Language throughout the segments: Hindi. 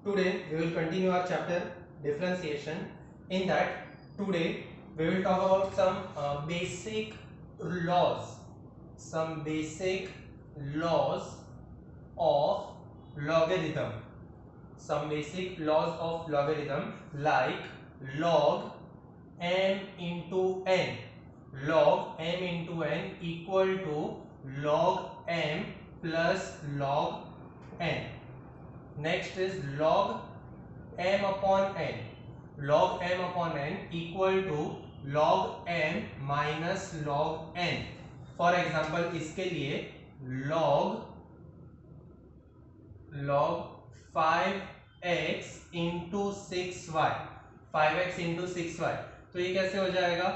Today we will continue our chapter differentiation. In that, today we will talk about some basic laws, some basic laws of logarithm, some basic laws of logarithm like log m into n. Log m into n equal to log m plus log n. Next is log m upon n. Log m upon n equal to log m minus log n. For example, इसके लिए log 5x into 6y, 5x into 6y, तो ये कैसे हो जाएगा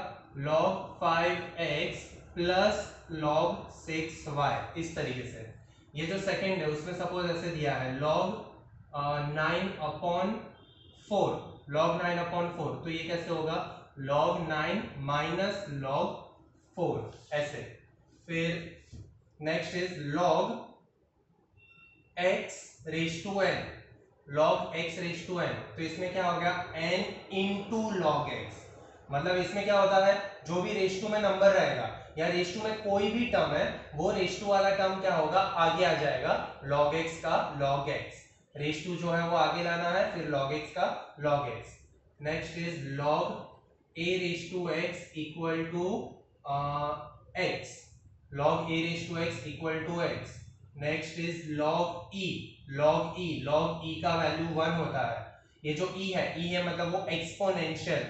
log 5x plus log 6y, इस तरीके से। ये जो सेकंड है उसमें सपोज ऐसे दिया है log 9 अपॉन 4, log 9 अपॉन 4, तो ये कैसे होगा log 9 माइनस log 4, ऐसे। फिर next is log x raise to n, log x raise to n, तो इसमें क्या हो गया n इंटू log x। मतलब इसमें क्या होता है, जो भी रेज टू में नंबर रहेगा या रेज टू में कोई भी टर्म है, वो रेज टू वाला टर्म क्या होगा, आगे आ जाएगा log x का log x। रेज टू जो है वो आगे लाना है, फिर log x का log x। Next is log a raise to x equal to x, log a raise to x equal to x। Next is log e, log e का वैल्यू 1 होता है। ये जो e है मतलब वो exponential,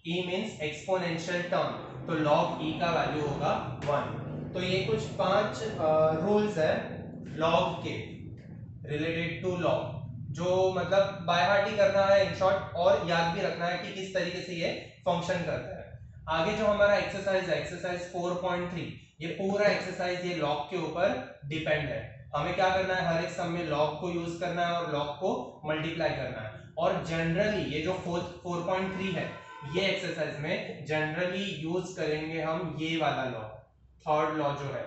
e means exponential term, तो log e का वैल्यू होगा 1। तो ये कुछ 5 रूल्स है log के रिलेटेड टू log, जो मतलब बाय हार्ट ही करना है इन शॉर्ट, और याद भी रखना है कि किस तरीके से ये फंक्शन करता है। आगे जो हमारा एक्सरसाइज है, एक्सरसाइज 4.3, ये पूरा एक्सरसाइज ये log के ऊपर डिपेंड है। हमें क्या करना है, हर एक सम में log को यूज करना है और log को मल्टीप्लाई करना है। और जनरली ये जो 4.3 है, ये एक्सरसाइज में जनरली यूज करेंगे हम ये वाला लॉ, थर्ड लॉ जो है,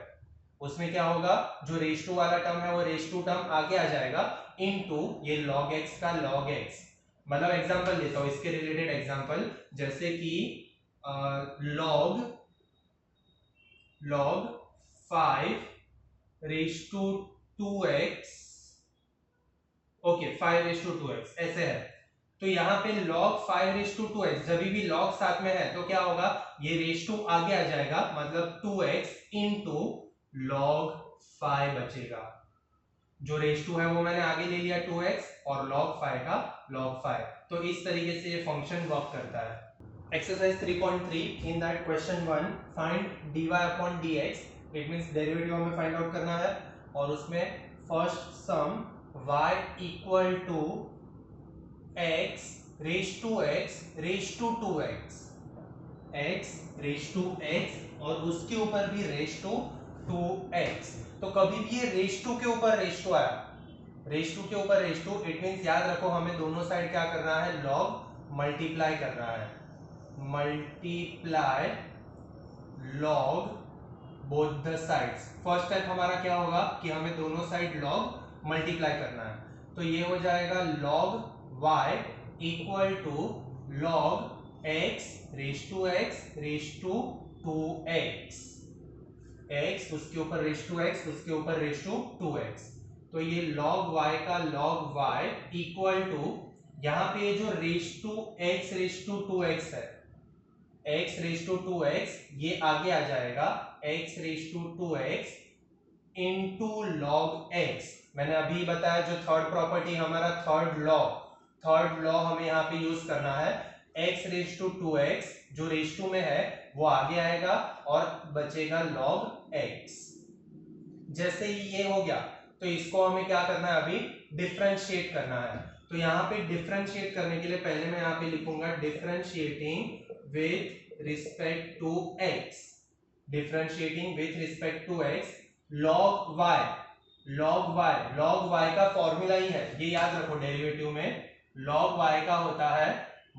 उसमें क्या होगा, जो रेज टू वाला टर्म है वो रेज टू टर्म आगे आ जाएगा इनटू ये log x का log x। मतलब एग्जांपल देता हूं, इसके रिलेटेड एग्जांपल, जैसे कि log 5 raise to 2x, okay 5 raise to 2x ऐसे है। तो यहाँ पे log 5 रेज टू 2x, जब भी log साथ में है तो क्या होगा, ये रेज टू आगे आ जाएगा, मतलब 2x इनटू log 5 बचेगा। जो रेज टू है वो मैंने आगे ले लिया 2x, और log 5 का log 5। तो इस तरीके से ये फंक्शन वर्क करता है। Exercise 3.3, in that question 1 find dy upon dx, it means derivative हमें फाइंड आउट करना है। और उसमें first sum y equal to x raise to x raise to 2x, x raise to x और उसके ऊपर भी रेज टू 2x। तो कभी भी ये रेज टू के ऊपर रेज टू आया, रेज टू के ऊपर रेज टू, इट मींस याद रखो हमें दोनों साइड क्या करना है, log मल्टीप्लाई करना है, multiply log both the sides. First step हमारा क्या होगा कि हमें दोनों साइड log मल्टीप्लाई करना है, तो ये हो जाएगा log y equal to log x raise to 2x, x उसके ऊपर रेज टू x, उसके ऊपर रेज टू 2x। तो ये log y का log y इक्वल टू, यहाँ पे जो raise to x raise to 2x है, x रेज टू 2x, ये आगे आ जाएगा x raise to 2x into log x। मैंने अभी बताया जो थर्ड प्रॉपर्टी हमारा थर्ड लॉ हमें यहाँ पे यूज करना है, x रेज टू 2x जो रेज टू में है वो आगे आएगा और बचेगा log x। जैसे ही ये हो गया तो इसको हमें क्या करना है, अभी डिफरेंशिएट करना है। तो यहाँ पे डिफरेंशिएट करने के लिए पहले मैं यहाँ पे लिखूंगा differentiating with respect to x, differentiating with respect to x, log y का फॉर्मूला ही है, ये याद रखो डेरिवेटिव में log y का होता है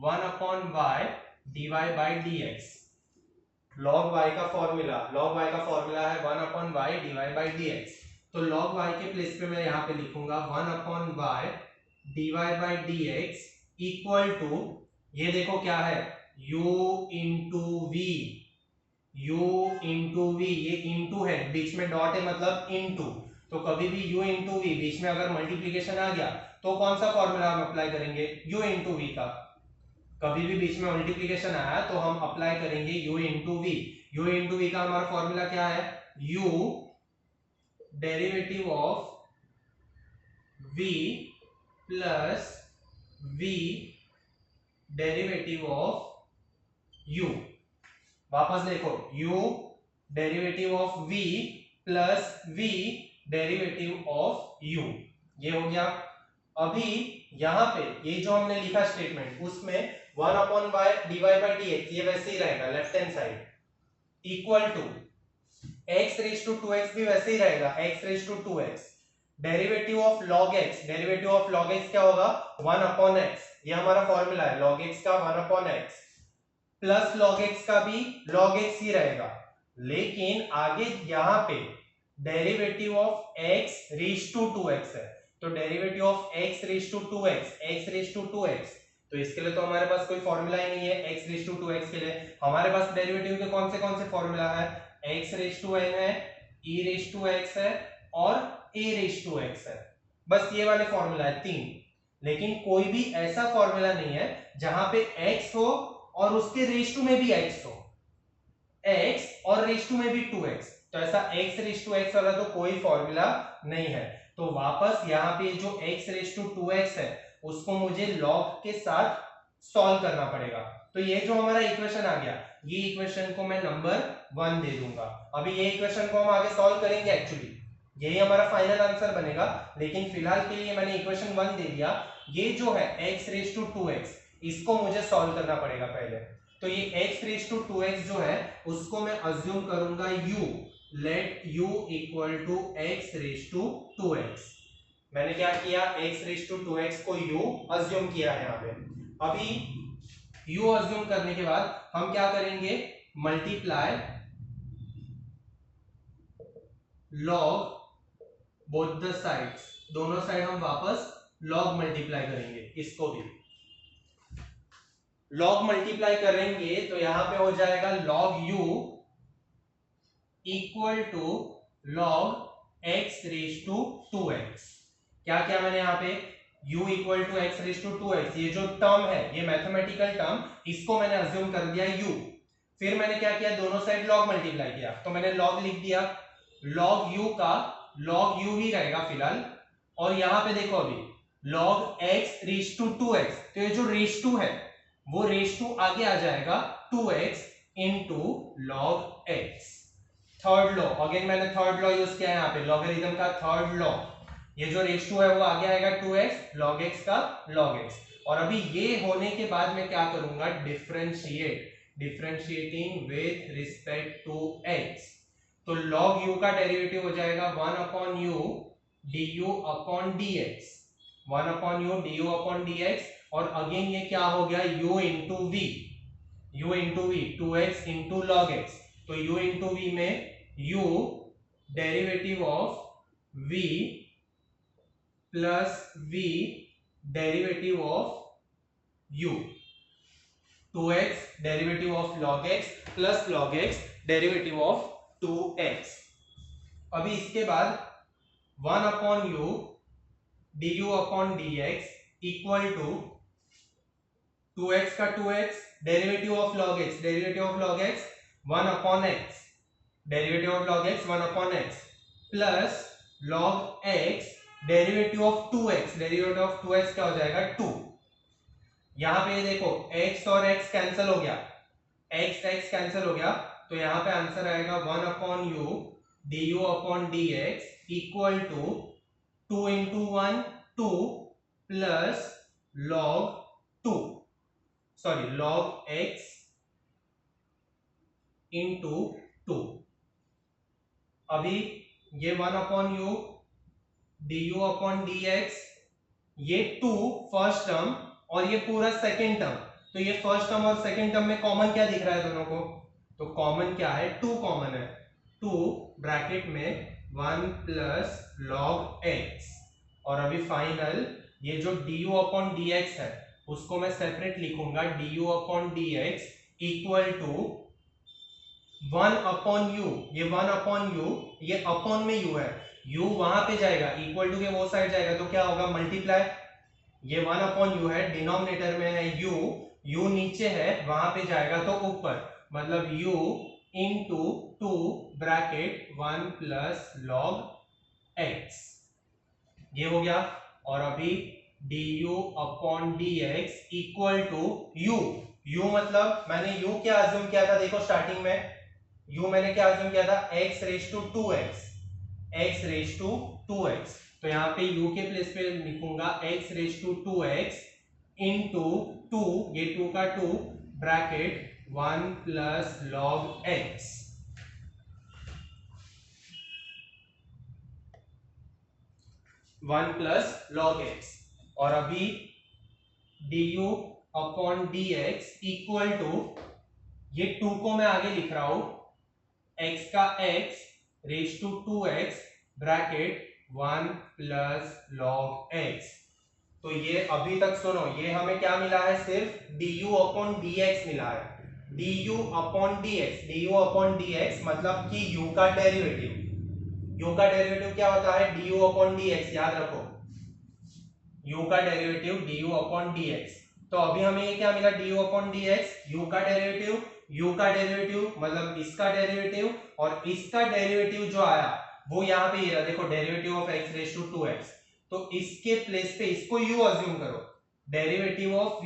1 upon y dy by dx। log y का फॉर्मूला है 1 upon y dy by dx। तो log y के प्लेस पे मैं यहाँ पे लिखूंगा 1 upon y dy by D X equal to, ये देखो क्या है, u into V, u into V, ये इंटू है, बीच में डॉट है मतलब इंटू, तो कभी भी u इंटू वी बीच में अगर मल्टीप्लीकेशन आ गया तो कौन सा फॉर्मूला हम अप्लाई करेंगे, u इंटू वी का। कभी भी बीच में मल्टीप्लीकेशन आया तो हम अप्लाई करेंगे u into V. u into V का हमारा फॉर्मूला क्या है, u derivative of v plus v derivative of u। वापस देखो, u derivative of v plus v derivative of u, ये हो गया। अभी यहां पे ये जो हमने लिखा स्टेटमेंट, उसमें 1 upon Y D Y by D X, ये वैसे ही रहेगा left hand side, equal to x raise to 2x भी वैसे ही रहेगा, x raise to 2x, derivative of log x, derivative of log x क्या होगा, 1 अपॉन x, ये हमारा फॉर्मूला है log x का 1 upon x, plus log x का भी log x ही रहेगा, लेकिन आगे यहाँ पे derivative of x raise to 2x है, तो derivative of x raise to 2x, x raise to 2x, तो इसके लिए तो हमारे पास कोई फॉर्मूला ही नहीं है x रेज टू 2x के लिए। हमारे पास डेरिवेटिव के कौन से फॉर्मूला है, x रेज टू n है, e रेज टू x है और a रेज टू x है, बस ये वाले फॉर्मूला है 3। लेकिन कोई भी ऐसा फॉर्मूला नहीं है जहां पे x हो और उसके रेज टू में भी x हो, x और रेज टू में भी 2x, तो ऐसा x रेज टू x वाला तो कोई फॉर्मूला नहीं है। तो वापस यहाँ पे जो x रेज टू 2x है उसको मुझे log के साथ सॉल्व करना पड़ेगा। तो ये जो हमारा इक्वेशन आ गया, ये इक्वेशन को मैं नंबर 1 दे दूंगा। अभी ये इक्वेशन को हम आगे सॉल्व करेंगे, एक्चुअली यही हमारा फाइनल आंसर बनेगा, लेकिन फिलहाल के लिए मैंने इक्वेशन 1 दे दिया। ये जो है x रेज टू 2x, इसको मुझे सॉल्व करना पड़ेगा पहले। तो ये x रेज टू 2x जो है उसको मैं अज्यूम करूंगा u, let u equal to x raise to 2x। मैंने क्या किया, x रेज टू 2x को u अज्यूम किया है यहाँ पे। अभी u अज्यूम करने के बाद हम क्या करेंगे, multiply log both the sides, दोनों साइड हम वापस log मल्टीप्लाई करेंगे, इसको भी log मल्टीप्लाई करेंगे तो यहां पे हो जाएगा log u equal to log x raise to 2x। क्या क्या मैंने यहाँ पे, u equal to x raise to 2x, ये जो टर्म है, ये मैथमेटिकल टर्म, इसको मैंने अज्यूम कर दिया u। फिर मैंने क्या किया, दोनों साइड log मल्टीप्लाई किया, तो मैंने log लिख दिया, log u का log u ही रहेगा फिलहाल। और यहां पे देखो अभी log x raise to 2x, तो ये जो रेज टू है वो रेज टू आगे आ जाएगा 2x into log x। Third law, again मैंने थर्ड लॉ यूज किया है यहाँ पे, लॉगरिथम का थर्ड लॉ, ये जो रेज टू है वो आगे आएगा 2x, log x का log x। और अभी ये होने के बाद मैं क्या करूंगा, differentiating with respect to x। तो log u का डेरिवेटिव हो जाएगा 1 upon u du upon dx, 1 upon u du upon dx, और अगेन ये क्या हो गया, u into v, u into v, 2x into log x, तो u इंटू v में u derivative of v plus v derivative of u, 2x derivative of log x plus log x derivative of 2x। अभी इसके बाद 1 upon u du upon dx equal to 2x का 2x derivative of log x, derivative of log x 1 upon x, derivative of log x 1 upon x plus log x derivative of 2x, derivative of 2x क्या हो जाएगा 2। यहां पे ये देखो x और x कैंसिल हो गया, x कैंसिल हो गया, तो यहां पे आंसर आएगा 1 upon u du upon dx equal to 2 into 1 2 plus log 2, sorry log x into 2। अभी ये 1 upon u du upon dx, ये 2 फर्स्ट टर्म और ये पूरा सेकेंड टर्म, तो ये फर्स्ट टर्म और सेकेंड टर्म में कॉमन क्या दिख रहा है दोनों को, तो कॉमन क्या है, 2 कॉमन है, 2 ब्रैकेट में 1 प्लस log x, और अभी फाइनल ये जो du अपॉन dx है उसको मैं सेपरेट लिखूंगा, du upon dx equal to 1 upon U, ये 1 अपॉन यू, ये अपॉन में u है, u वहां पे जाएगा, इक्वल टू के वो साइड जाएगा तो क्या होगा मल्टीप्लाई, ये 1 अपॉन यू है, डिनोमिनेटर में है u नीचे है वहां पे जाएगा तो ऊपर, मतलब u into 2 bracket 1 plus log x, ये हो गया। और अभी du upon dx equal to u मतलब मैंने u क्या अज्यूम किया था, देखो स्टार्टिंग में u मैंने क्या अज्यूम किया था, x raise to 2x, x raise to 2x, तो यहाँ पे u के प्लेस पे लिखूंगा x raise to 2x into 2, ये 2 का 2 bracket 1 plus log x, 1 plus log x। और अभी du upon dx equal to, ये 2 को मैं आगे लिख रहा हूं, x का x raise to 2x bracket 1 plus log x। तो ये अभी तक सुनो, ये हमें क्या मिला है, सिर्फ du अपॉन dx मिला है, du अपॉन dx मतलब कि u का डेरिवेटिव, u का डेरिवेटिव क्या होता है, du अपॉन dx, याद रखो u का डेरिवेटिव du अपॉन dx। तो अभी हमें ये क्या मिला, du अपॉन dx, u का डेरिवेटिव मतलब इसका डेरिवेटिव, और इसका डेरिवेटिव जो आया वो यहाँ पे ये रहा, देखो derivative of x raise to 2x, तो इसके प्लेस पे इसको u अज्यूम करो, डेरिवेटिव ऑफ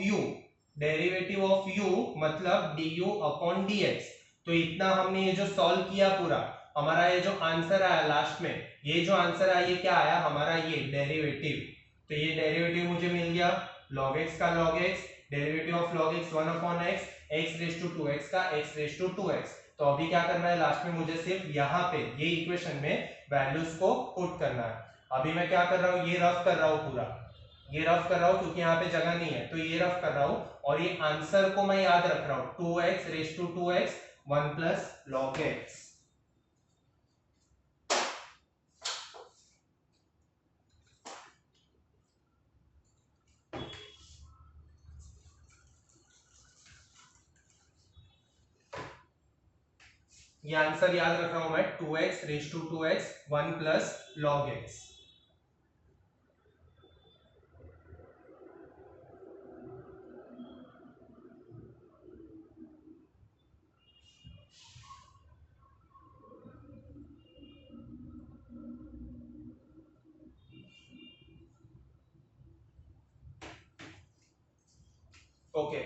u मतलब du अपॉन dx। तो इतना हमने ये जो सॉल्व किया पूरा, हमारा ये जो आंसर आया लास्ट में, ये जो आंसर आया ये क्या आया हमारा, ये डेरिवेटिव। तो ये डेरिवेटिव मुझे मिल गया log x का log x, derivative of log x 1 upon x, x raise to 2x का x रेज टू 2x। तो अभी क्या करना है, लास्ट में मुझे सिर्फ यहाँ पे ये इक्वेशन में वैल्यूज को पुट करना है। अभी मैं क्या कर रहा हूँ, ये रफ कर रहा हूँ पूरा, ये रफ कर रहा हूँ क्योंकि यहाँ पे जगह नहीं है, तो ये रफ कर रहा हूँ, और ये आंसर को मैं याद रख रहा हूँ, 2x raise to 2x 1 plus log x। ये आंसर याद रख रहा हूं मैं, 2x raise to 2x 1 plus log x। Okay,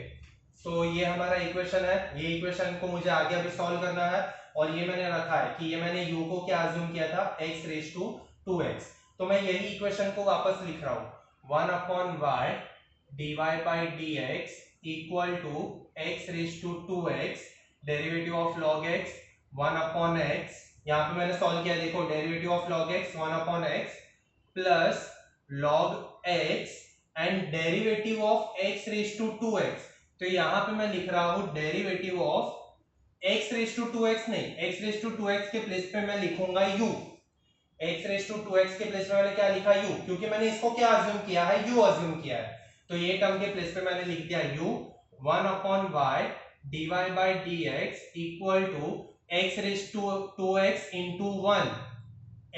तो ये हमारा इक्वेशन है, ये इक्वेशन को मुझे आगे अभी सॉल्व करना है, और ये मैंने रखा है कि ये मैंने u को क्या अज्यूम किया था, x रेज टू 2x। तो मैं यही इक्वेशन को वापस लिख रहा हूं, 1 upon y dy by dx equal to x raise to 2x, derivative of log x 1 upon x, यहाँ पे मैंने सॉल्व किया, देखो derivative of log x 1 upon x plus log x and derivative of x raise to 2x। तो यहाँ पे मैं लिख रहा हूं derivative of x raise to 2x, नहीं, x रेज टू 2x के प्लेस पे मैं लिखूंगा u, x raise to 2x के प्लेस पे मैंने क्या लिखा u, क्योंकि मैंने इसको क्या अज्यूम किया है, u अज्यूम किया है, तो ये टर्म के प्लेस पे मैंने लिख दिया u 1 upon y dy by dx equal to x raise to 2x into 1,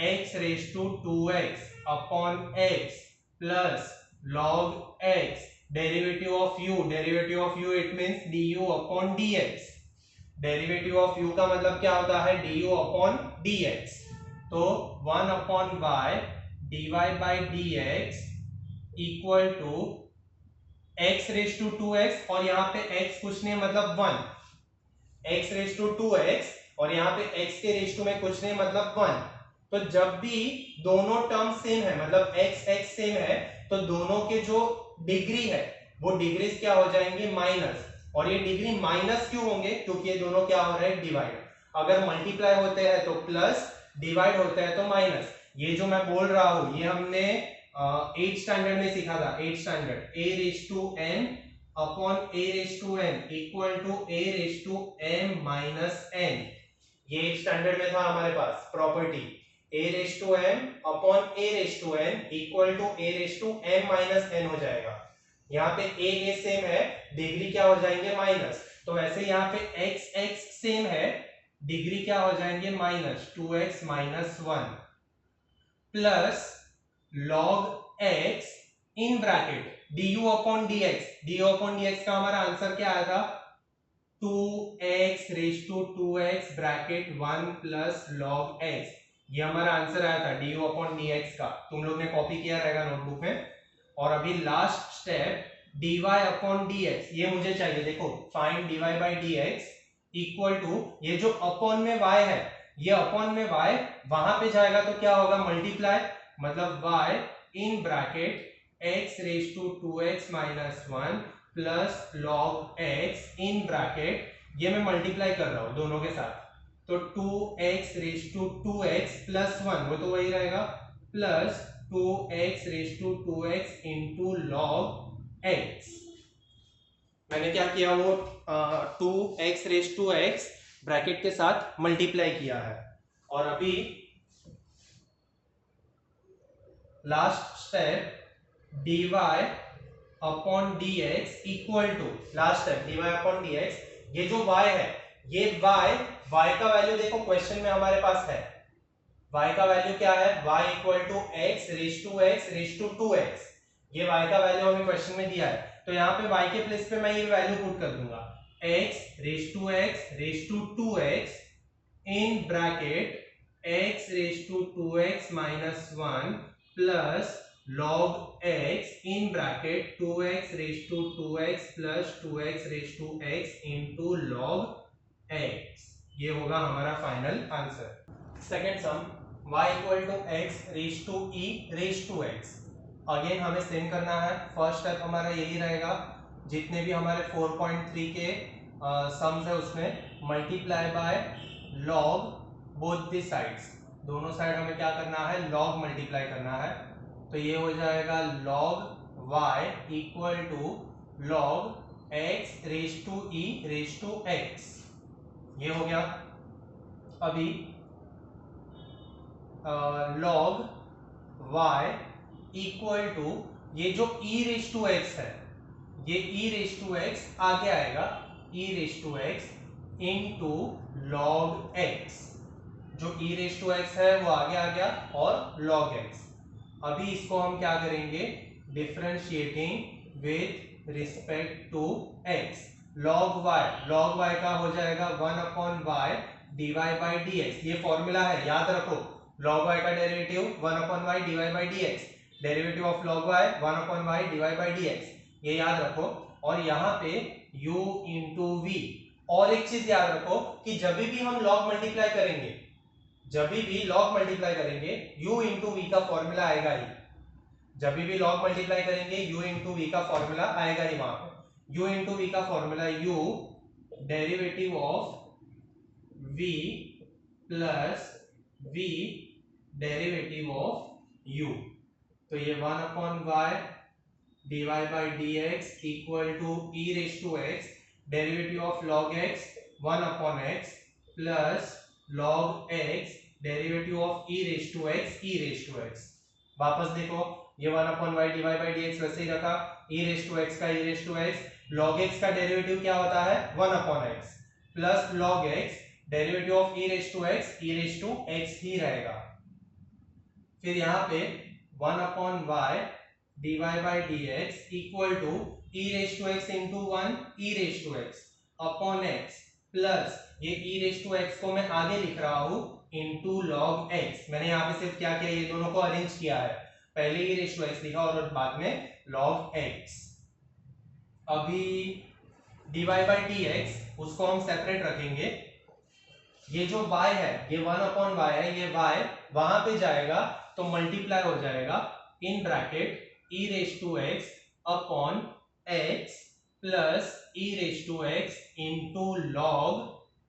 x raise to 2x upon x plus log x, derivative of u it means du upon dx, derivative of u का मतलब क्या होता है, du अपॉन dx। तो 1 upon y dy by dx equal to x raise to 2x, और यहाँ पे x कुछ नहीं मतलब 1, x रेज टू 2x और यहाँ पे x के रेज टू में कुछ नहीं मतलब 1। तो जब भी दोनों टर्म सेम है, मतलब x सेम है, तो दोनों के जो डिग्री है वो डिग्रीज क्या हो जाएंगे, माइनस, और ये डिग्री माइनस क्यों होंगे, क्योंकि ये दोनों क्या हो रहे हैं, डिवाइड। अगर मल्टीप्लाई होते हैं तो प्लस, डिवाइड होता है तो माइनस। ये जो मैं बोल रहा हूं ये हमने 8th स्टैंडर्ड में सीखा था, 8th standard, a raise to n upon a raise to n equal to a raise to m minus n, ये 8th स्टैंडर्ड में था हमारे पास property. a raise to m upon a raise to n equal to a raise to m minus n हो जाएगा। यहाँ पे a सेम है, डिग्री क्या हो जाएंगे माइनस, तो वैसे यहाँ पे x सेम है, डिग्री क्या हो जाएंगे minus 2x minus 1 plus log x in bracket du upon dx का हमारा आंसर क्या आया था 2x raise to 2x bracket 1 plus log x, ये हमारा आंसर आया था du अपॉन dx का, तुम लोग ने कॉपी किया रहेगा नोटबुक में। और अभी last step dy upon dx, ये मुझे चाहिए, देखो find dy by dx equal to ये जो अपॉन में y है, ये अपॉन में y वहां पे जाएगा तो क्या होगा मल्टीप्लाई, मतलब y in bracket x raise to 2x minus 1 plus log x in bracket, ये मैं मल्टीप्लाई कर रहा हूं दोनों के साथ, तो 2x raise to 2x plus 1 वो तो वही रहेगा plus 2x raise to 2x into log x। मैंने क्या किया वो 2x raise to x bracket के साथ मल्टीप्लाई किया है। और अभी last step dy upon dx equal to, last step dy upon dx, ये जो y है ये y का वैल्यू देखो क्वेश्चन में हमारे पास है, y का वैल्यू क्या है, y equal to x raise to 2x, ये y का वैल्यू हमें क्वेश्चन में दिया है, तो यहाँ पे y के प्लेस पे मैं ये वैल्यू पुट कर दूंगा x raise to 2x in bracket x raise to 2x minus 1 plus log x in bracket 2x raise to 2x plus 2x raise to x into log x, ये होगा हमारा final answer. Second sum y equal to x raise to e raise to x, again हमें सेम करना है, फर्स्ट स्टेप हमारा यही रहेगा, जितने भी हमारे 4.3 के सम्स है उसमें multiply by log both the sides, दोनों साइड हमें क्या करना है log मल्टीप्लाई करना है, तो ये हो जाएगा log y equal to log x raise to e raise to x, ये हो गया। अभी log y इक्वल टू ये जो e रेज टू x है, ये e रेज टू x आगे आएगा, e raise to x into log x, जो e रेज टू x है वो आगे आ गया और log x। अभी इसको हम क्या करेंगे differentiating with respect to x, log y का हो जाएगा 1 upon y dy by dx, ये फॉर्मूला है याद रखो, log y का derivative 1 upon y dy by dx, derivative of log y 1 upon y dy by dx, ये याद रखो। और यहाँ पे u इंटू v, और एक चीज याद रखो कि जब भी हम log मल्टीप्लाई करेंगे, u इंटू v का फॉर्मूला आएगा ही, जब भी log मल्टीप्लाई करेंगे u इंटू v का फॉर्मूला आएगा ही, वहां पे u इंटू v का formula u derivative of v plus v derivative of u, तो ये 1 upon y dy by dx equal to e raise to x, derivative of log x 1 upon x plus log x derivative of e raise to x, वापस देखो ये 1 upon y dy by dx वैसे ही रखा, e रेज टू x का e raise to x, log x का डेरिवेटिव क्या होता है 1 upon x plus log x derivative of e raise to x ही रहेगा। फिर यहाँ पे 1 upon y dy by dx equal to e raise to x into 1 e raise to x upon x plus ये e रेज टू x को मैं आगे लिख रहा हूँ इंटू log x, मैंने यहाँ पे सिर्फ क्या किया ये दोनों को अरेंज किया है, पहले e रेज टू x लिखा और बाद में log x। अभी dy बाई dx उसको हम सेपरेट रखेंगे, ये जो y है ये 1 अपॉन y है, ये y वहां पे जाएगा तो मल्टीप्लाई हो जाएगा in bracket e raise to x upon x plus e raise to x into log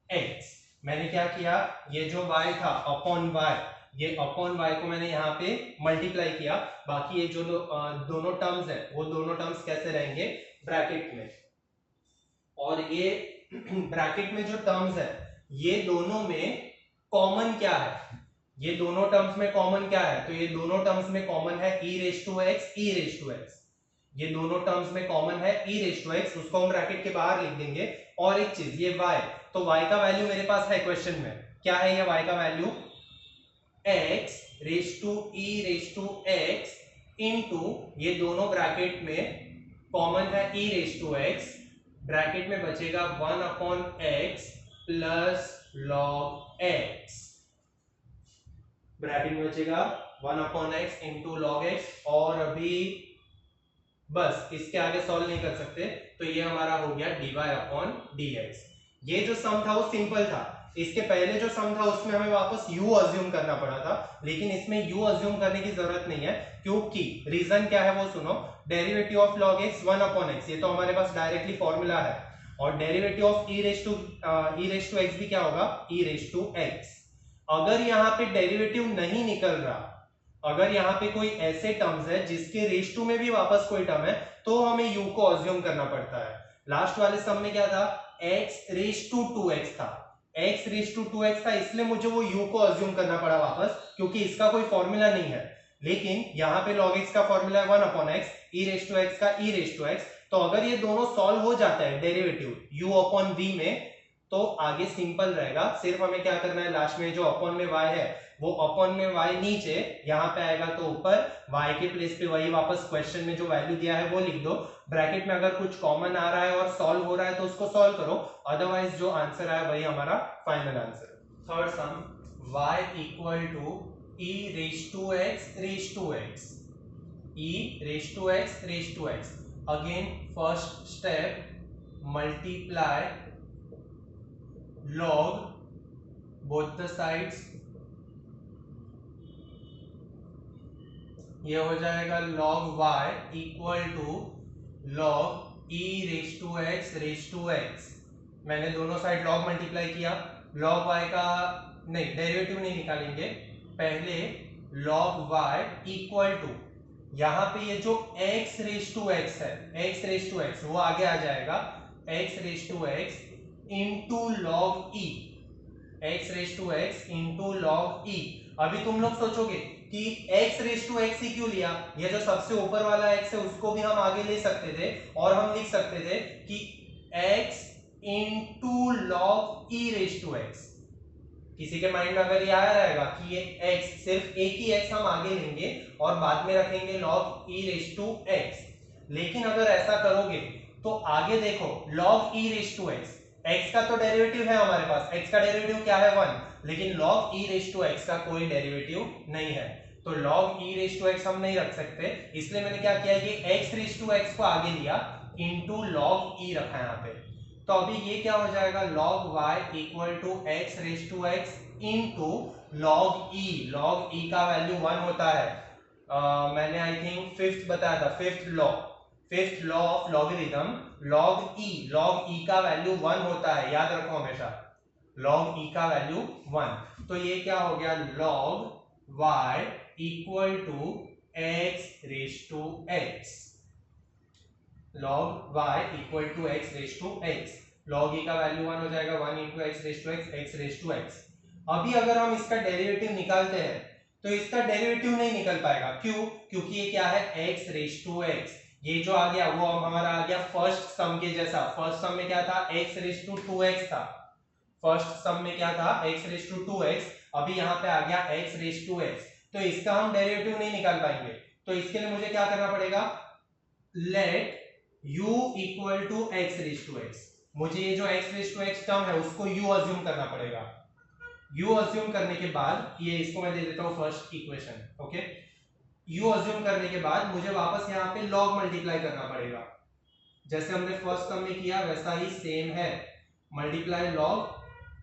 x। मैंने क्या किया ये जो y था अपॉन y, ये अपॉन y को मैंने यहाँ पे मल्टीप्लाई किया, बाकी ये जो दोनों टर्म्स है वो दोनों टर्म्स कैसे रहेंगे ब्रैकेट में, और ये ब्रैकेट में जो टर्म्स है ये दोनों में कॉमन क्या है, ये दोनों टर्म्स में कॉमन क्या है, तो ये दोनों टर्म्स में कॉमन है e raise to x, e raise to x, ये दोनों टर्म्स में कॉमन है e रेज टू एक्स, उसको हम ब्रैकेट के बाहर लिख देंगे। और एक चीज ये y, तो y का वैल्यू मेरे पास है क्वेश्चन में, क्या है ये y का value, x raise to e raise to x into ये दोनों ब्रैकेट में कॉमन है e raise to x, bracket में बचेगा 1 upon x plus log x, bracket में बचेगा 1 upon x into log x। और अभी बस इसके आगे सॉल्व नहीं कर सकते, तो ये हमारा हो गया dy अपॉन dx। ये जो सम था वो सिंपल था, इसके पहले जो सम था उसमें हमें वापस u अज्यूम करना पड़ा था, लेकिन इसमें u अज्यूम करने की जरूरत नहीं है, क्योंकि रीजन क्या है वो सुनो, derivative of log x 1 upon x, ये तो हमारे पास डायरेक्टली फॉर्मूला है, और derivative of e raise to x भी क्या होगा, e रेज टू x। अगर यहाँ पे डेरिवेटिव नहीं निकल रहा, अगर यहाँ पे कोई ऐसे टर्म्स है जिसके रेज टू में भी वापस कोई टर्म है, तो हमें u को अज्यूम करना पड़ता है। लास्ट वाले सम में क्या था, x रेज टू 2x था, x रेज टू 2x था, इसलिए मुझे वो u को अज्यूम करना पड़ा वापस, क्योंकि इसका कोई फॉर्मूला नहीं है। लेकिन यहाँ पे log x का फॉर्मूला है 1 upon x, e raise to x का e रेज टू x, तो अगर ये दोनों सॉल्व हो जाता है डेरिवेटिव u अपॉन v में, तो आगे सिंपल रहेगा, सिर्फ हमें क्या करना है, लास्ट में जो अपॉन में y है वो अपॉन में y नीचे, यहाँ पे आएगा तो ऊपर, y के प्लेस पे वही वापस क्वेश्चन में जो वैल्यू दिया है वो लिख दो, ब्रैकेट में अगर कुछ कॉमन आ रहा है और सॉल्व हो रहा है तो उसको सॉल्व करो, अदरवाइज जो आंसर आया वही हमारा final answer. Third sum, y equal to e raise to x raise to x, e raise to x raise to x। Again first step, multiply log both the sides, ये हो जाएगा log y equal to log e raise to x raise to x। मैंने दोनों साइड log मल्टीप्लाई किया, log y का नहीं, डेरिवेटिव नहीं निकालेंगे, पहले log y इक्वल टू, यहाँ पे ये जो x रेज टू x है, x रेज टू x वो आगे आ जाएगा, x raise to x into log e, x raise to x into log e. अभी तुम लोग सोचोगे कि x रेज टू x ही क्यों लिया, ये जो सबसे ऊपर वाला x है उसको भी हम आगे ले सकते थे, और हम लिख सकते थे कि x into log e raise to x। किसी के माइंड में अगर ये आया रहेगा कि ये x, सिर्फ एक ही x हम आगे लेंगे और बाद में रखेंगे log e raise to x, लेकिन अगर ऐसा करोगे तो आगे देखो log e raise to x, x का तो डेरिवेटिव है हमारे पास, x का डेरिवेटिव क्या है 1, लेकिन log e raise to x का कोई डेरिवेटिव नहीं है, तो log e raise to x हम नहीं रख सकते, इसलिए मैंने क्या किया, ये x रेज टू x को आगे लिया इंटू log e रखा यहाँ पे। तो अभी ये क्या हो जाएगा, log y equal to x raise to x into log e का वैल्यू 1 होता है, मैंने आई थिंक फिफ्थ बताया था, fifth law of logarithm, log e का वैल्यू 1 होता है, याद रखो हमेशा, log e का वैल्यू 1। तो ये क्या हो गया, log y equal to x raise to x, log y equal to x raise to x, log e का वैल्यू 1 हो जाएगा, 1 into x raise to x raise to x। अभी अगर हम इसका डेरिवेटिव निकालते हैं तो इसका डेरिवेटिव नहीं निकल पाएगा, क्यों, क्योंकि ये क्या है, x रेज टू x, ये जो आ गया वो हमारा आ गया फर्स्ट सम के जैसा, फर्स्ट सम में क्या था, x रेज टू 2x था, फर्स्ट सम में क्या था, x रेज टू 2x, अभी यहाँ पे आ गया x रेज टू x, तो इसका हम डेरिवेटिव नहीं निकाल पाएंगे, तो इसके लिए मुझे क्या करना पड़ेगा, let u equal to x raise to x, मुझे ये जो x raise to x term है उसको u अज्यूम करना पड़ेगा, u अज्यूम करने के बाद, ये इसको मैं दे देता हूँ first equation, okay, u assume करने के बाद मुझे वापस यहाँ पे log मल्टीप्लाई करना पड़ेगा, जैसे हमने फर्स्ट टर्म में किया वैसा ही सेम है, multiply log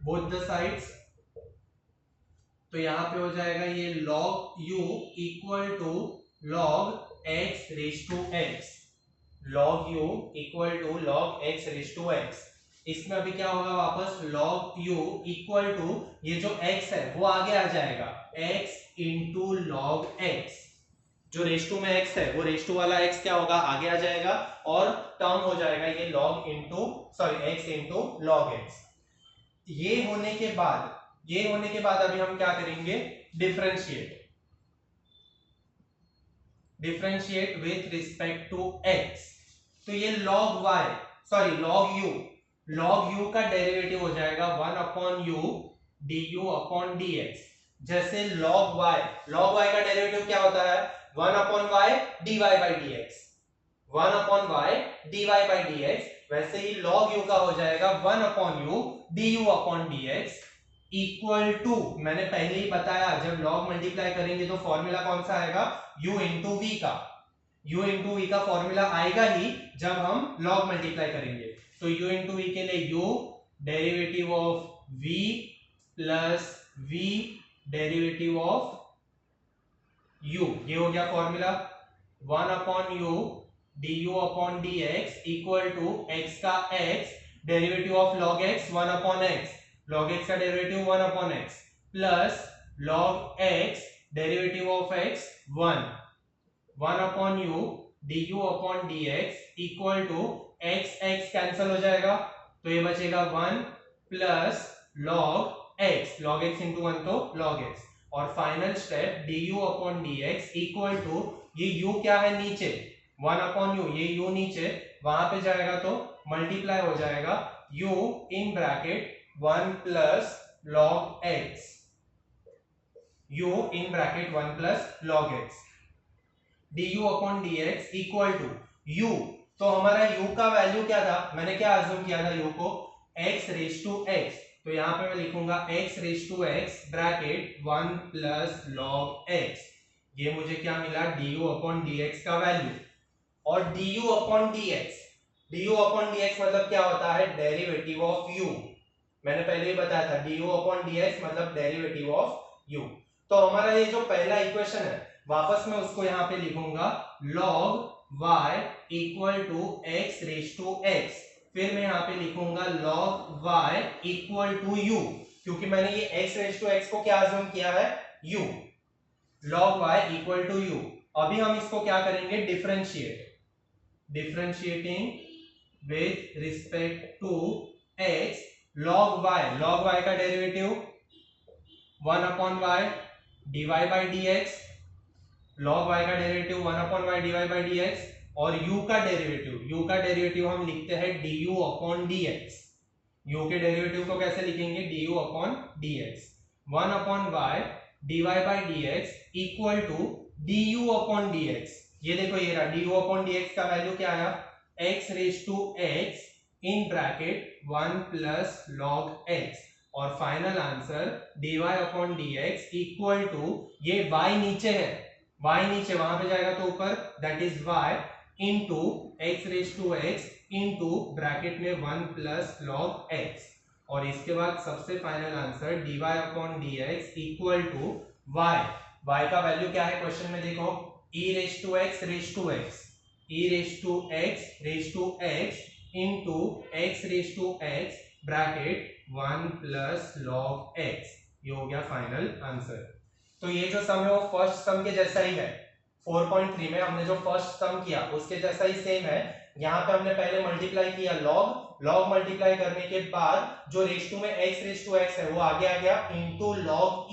both the sides, तो यहाँ पे हो जाएगा ये log u equal to log x raise to x, log u equal to log x raise to x। इसमें अभी क्या होगा, वापस log u इक्वल टू ये जो x है वो आगे आ जाएगा, x इंटू log x, जो रेज टू में x है वो रेज टू वाला x क्या होगा, आगे आ जाएगा, और टर्म हो जाएगा ये log into x into log x। ये होने के बाद अभी हम क्या करेंगे, differentiate with respect to x। तो ये log y sorry log u का डेरिवेटिव हो जाएगा 1 upon u du upon dx। जैसे log y का डेरिवेटिव क्या होता है 1 upon y dy by dx, 1 upon y dy by dx। वैसे ही log u का हो जाएगा 1 upon u du upon dx equal to, मैंने पहले ही बताया जब log मल्टीप्लाई करेंगे तो फॉर्मूला कौन सा आएगा u इंटू v का, u इंटू v का फॉर्मूला आएगा ही जब हम log मल्टीप्लाई करेंगे। तो u इंटू v के लिए u derivative of v plus v derivative of u, ये हो गया formula 1 upon u du upon dx equal to x का x derivative of log x 1 upon x, log x का derivative 1 upon x plus log x derivative of x 1 upon u du upon dx equal to x cancel हो जाएगा तो ये बचेगा 1 प्लस log x इंटू 1 तो log x, और final step du upon dx equal to, ये u क्या है नीचे 1 अपॉन u, ये u नीचे वहां पे जाएगा तो मल्टीप्लाई हो जाएगा u in bracket 1 plus log x, u in bracket 1 plus log x du upon dx equal to u। तो हमारा u का वैल्यू क्या था, मैंने क्या अज्यूम किया था u को x रेज टू x, तो यहां पे मैं लिखूंगा x raise to x bracket 1 plus log x, ये मुझे क्या मिला du अपॉन dx का वैल्यू। और du अपॉन dx मतलब क्या होता है डेरिवेटिव ऑफ u, मैंने पहले ही बताया था du अपॉन dx मतलब डेरिवेटिव ऑफ u। तो हमारा ये जो पहला इक्वेशन है वापस मैं उसको यहाँ पे लिखूंगा log y equal to x raise to x, फिर मैं यहाँ पे लिखूंगा log y equal to u, क्योंकि मैंने ये x रेज टू x को क्या अज्यूम किया है u, log y equal to u। अभी हम इसको क्या करेंगे differentiating with respect to x, log y का derivative 1 upon y dy by dx, log y का derivative 1 upon y dy by dx, और u का डेरिवेटिव हम लिखते हैं du अपॉन dx। u के डेरिवेटिव को कैसे लिखेंगे du upon dx, 1 upon y dy by dx equal to du upon dx। ये देखो ये रहा du अपॉन dx का वैल्यू क्या आया x raise to x in bracket 1 plus log x, और final answer dy upon dx equal to, ये y नीचे है, y नीचे वहां पे जाएगा तो ऊपर, that is y into x raise to x into bracket में 1 प्लस log x, और इसके बाद सबसे final answer dy upon dx equal to y का वैल्यू क्या है क्वेश्चन में देखो e raise to x raise to x, e raise to x raise to x into x raise to x bracket 1 plus log x, ये हो गया फाइनल आंसर। तो ये जो सम है वो फर्स्ट सम के जैसा ही है, 4.3 में हमने जो फर्स्ट सम किया उसके जैसा ही सेम है। यहाँ पे हमने पहले मल्टीप्लाई किया log मल्टीप्लाई करने के बाद जो रेज टू में x रेज टू x है वो आगे आ गया इंटू log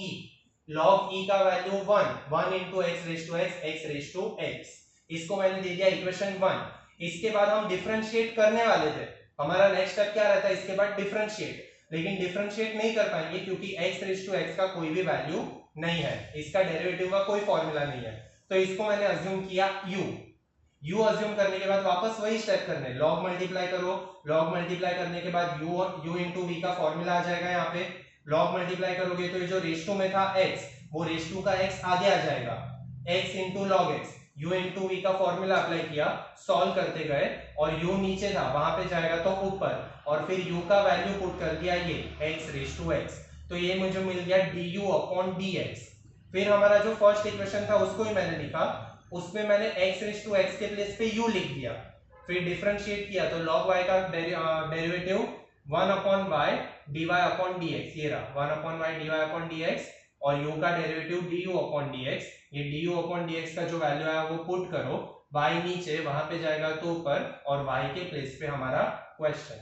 e का value 1 into x raise to x raise to x, इसको मैंने दे दिया इक्वेशन 1। इसके बाद हम डिफरेंशिएट करने वाले थे, हमारा नेक्स्ट स्टेप क्या रहता है इसके बाद डिफरेंशिएट, लेकिन डिफरेंशिएट नहीं कर पाएंगे क्योंकि x रेज टू x का कोई भी वैल्यू नहीं है, इसका डेरिवेटिव का कोई फॉर्मूला नहीं है, तो इसको मैंने अज्यूम किया u अज्यूम करने के बाद वापस वही स्टेप करने, log मल्टीप्लाई करो, log मल्टीप्लाई करने के बाद u इंटू v का फॉर्मूला आ जाएगा, यहाँ पे log मल्टीप्लाई करोगे तो ये जो रेज टू में था x वो रेज टू का x आगे आ जाएगा, x into log x, u into v का फॉर्मूला अप्लाई किया, सॉल्व करते गए और u नीचे था वहां पे जाएगा तो ऊपर, और फिर u का वैल्यू पुट कर दिया ये x रेज टू x, तो ये मुझे मिल गया du अपॉन dx। फिर हमारा जो फर्स्ट इक्वेशन था उसको ही मैंने लिखा, उसमें मैंने x रेज टू x के प्लेस पे u लिख दिया, फिर डिफरेंशिएट किया तो log y का derivative 1 upon y dy upon dx, ये रहा 1 upon y dy upon dx, और u का डेरिवेटिव du अपॉन dx, ये du अपॉन dx का जो वैल्यू आया वो पुट करो, y नीचे वहां पे जाएगा तो ऊपर, और y के प्लेस पे हमारा क्वेश्चन।